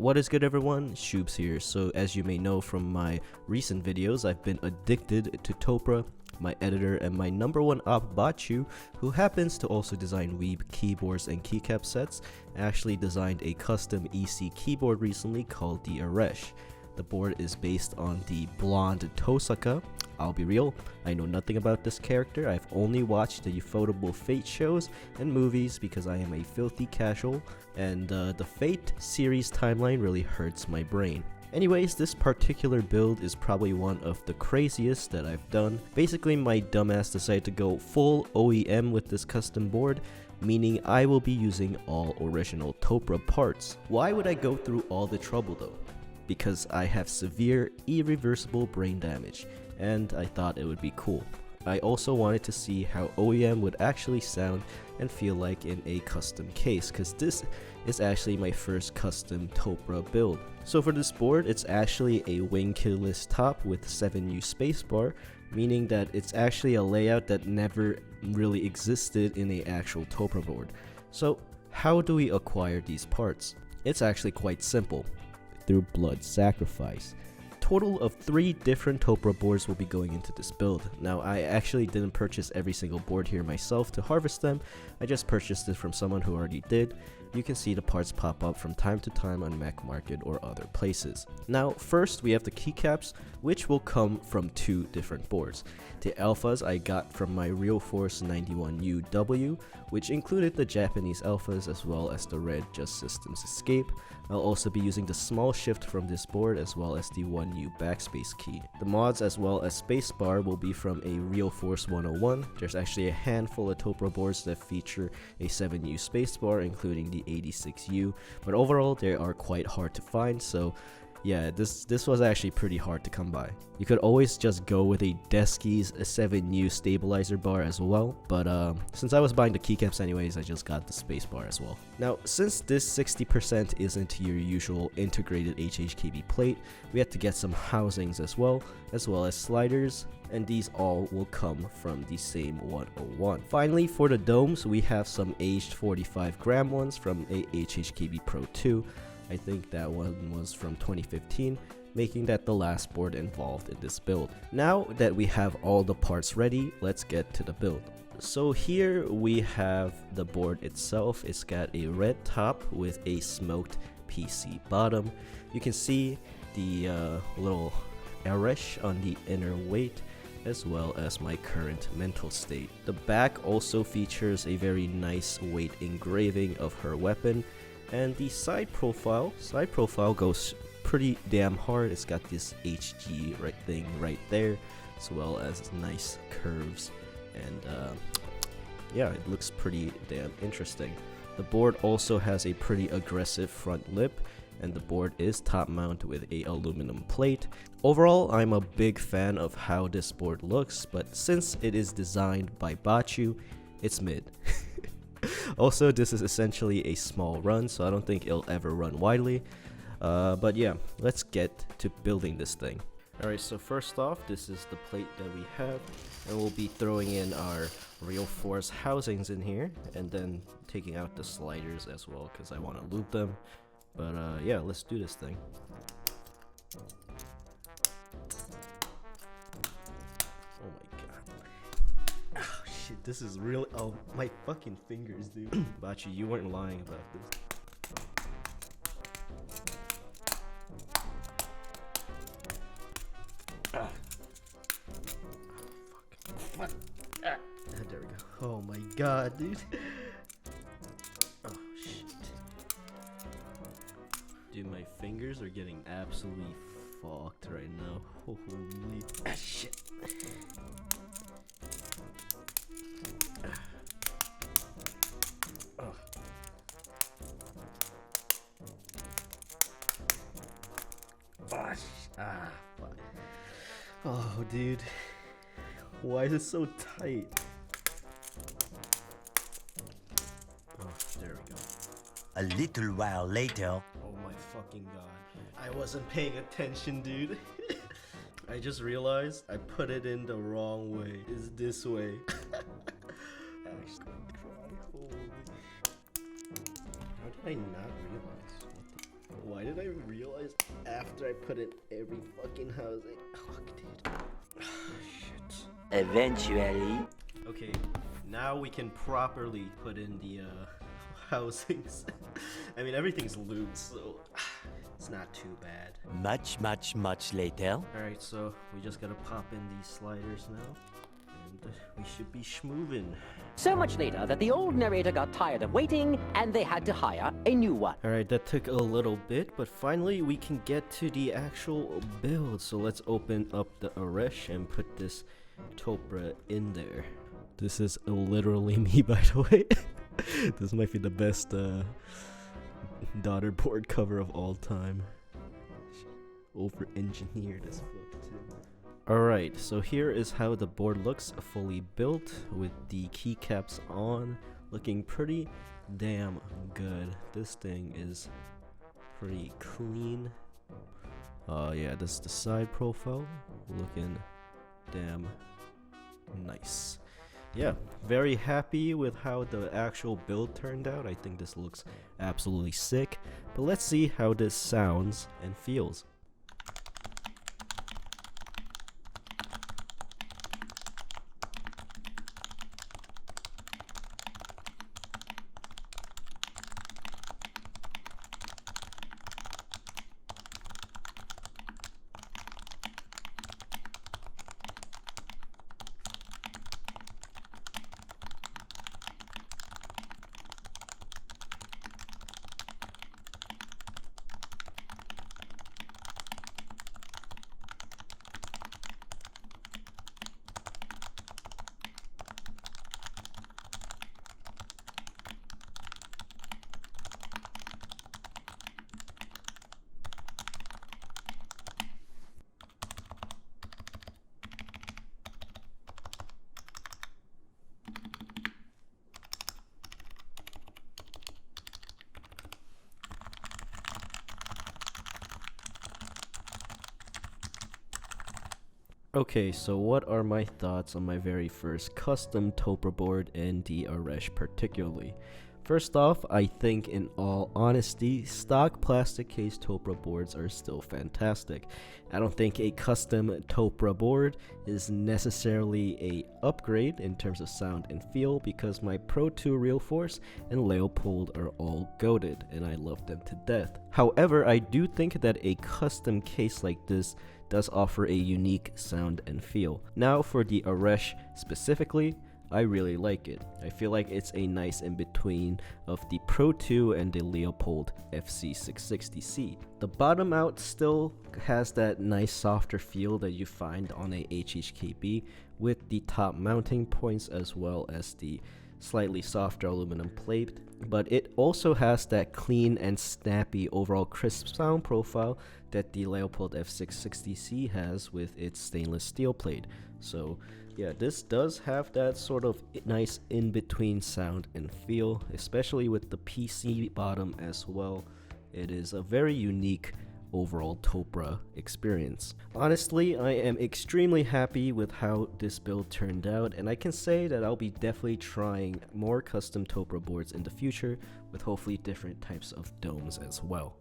What is good, everyone? Ashkeebs here. So as you may know from my recent videos, I've been addicted to Topre, my editor and my #1 op Bachoo, who happens to also design weeb keyboards and keycap sets, actually designed a custom EC keyboard recently called the Eresh. The board is based on the blonde Tosaka. I'll be real, I know nothing about this character. I've only watched the Ufotable Fate shows and movies because I am a filthy casual, and the Fate series timeline really hurts my brain. Anyways, this particular build is probably one of the craziest that I've done. Basically, my dumbass decided to go full OEM with this custom board, meaning I will be using all original Topre parts. Why would I go through all the trouble though? Because I have severe, irreversible brain damage, and I thought it would be cool. I also wanted to see how OEM would actually sound and feel like in a custom case, because this is actually my first custom Topre build. So for this board, it's actually a wing keyless top with 7U spacebar, meaning that it's actually a layout that never really existed in a actual Topre board. So how do we acquire these parts? It's actually quite simple. Through blood sacrifice. Total of 3 different Topre boards will be going into this build. Now, I actually didn't purchase every single board here myself to harvest them. I just purchased it from someone who already did. You can see the parts pop up from time to time on Mac Market or other places. Now, first we have the keycaps, which will come from 2 different boards. The alphas I got from my Real Force 91UW, which included the Japanese alphas as well as the red Just Systems Escape. I'll also be using the small shift from this board as well as the 1U backspace key. The mods as well as spacebar will be from a Real Force 101. There's actually a handful of Topre boards that feature a 7U spacebar, including the 86U, but overall they are quite hard to find, so yeah, this was actually pretty hard to come by. You could always just go with a Deskies 7U stabilizer bar as well, but since I was buying the keycaps anyways, I just got the spacebar as well. Now, since this 60% isn't your usual integrated HHKB plate, we had to get some housings as well as sliders, and these all will come from the same 101. Finally, for the domes, we have some aged 45-gram ones from a HHKB Pro 2. I think that one was from 2015, making that the last board involved in this build. Now that we have all the parts ready, let's get to the build. So here we have the board itself. It's got a red top with a smoked PC bottom. You can see the little Eresh on the inner weight, as well as my current mental state. The back also features a very nice weight engraving of her weapon, and the side profile goes pretty damn hard. It's got this HG thing right there, as well as nice curves, and yeah, it looks pretty damn interesting. The board also has a pretty aggressive front lip, and the board is top mount with a aluminum plate. Overall, I'm a big fan of how this board looks, but since it is designed by Bachoo, it's mid. Also, this is essentially a small run, so I don't think it'll ever run widely. But yeah, let's get to building this thing. Alright, so first off, this is the plate that we have, and we'll be throwing in our Real Force housings in here, and then taking out the sliders as well, because I want to loop them. But yeah, let's do this thing. Oh my god. Oh shit, this is really... Oh, my fucking fingers, dude. Bachoo, you weren't lying about this. Ah. Oh, fuck. Ah. There we go. Oh my god, dude. Oh shit. Dude, my fingers are getting absolutely fucked right now. Holy shit. Oh. Fuck. Oh, dude. Why is it so tight? Oh, there we go. A little while later. Oh my fucking god. I wasn't paying attention, dude. I just realized I put it in the wrong way. It's this way. Actually, holy. How did I not realize? What the... Why did I realize after I put in every fucking housing? Fuck, dude. Shit. Eventually. Okay, now we can properly put in the housings. I mean, everything's lubed, so it's not too bad. Much later. Alright, so we just gotta pop in these sliders now, and we should be schmoovin'. So much later that the old narrator got tired of waiting and they had to hire a new one. Alright, that took a little bit, but finally we can get to the actual build. So let's open up the Eresh and put this Topre in there. This is literally me, by the way. This might be the best daughter board cover of all time. Over-engineered as fuck too. Alright, so here is how the board looks fully built with the keycaps on, looking pretty damn good. This thing is pretty clean. Yeah, this is the side profile, looking damn nice. Yeah, very happy with how the actual build turned out. I think this looks absolutely sick, but let's see how this sounds and feels. Okay, so what are my thoughts on my very first custom Topre board and the Eresh particularly? First off, I think in all honesty, stock plastic case Topre boards are still fantastic. I don't think a custom Topre board is necessarily a upgrade in terms of sound and feel because my Pro 2 Real Force and Leopold are all goated and I love them to death. However, I do think that a custom case like this does offer a unique sound and feel. Now for the Eresh specifically, I really like it. I feel like it's a nice in-between of the Pro 2 and the Leopold FC660C. The bottom out still has that nice softer feel that you find on a HHKB with the top mounting points as well as the slightly softer aluminum plate, but it also has that clean and snappy overall crisp sound profile that the Leopold F660C has with its stainless steel plate. So yeah, this does have that sort of nice in-between sound and feel, especially with the PC bottom as well. It is a very unique overall Topre experience. Honestly, I am extremely happy with how this build turned out, and I can say that I'll be definitely trying more custom Topre boards in the future with hopefully different types of domes as well.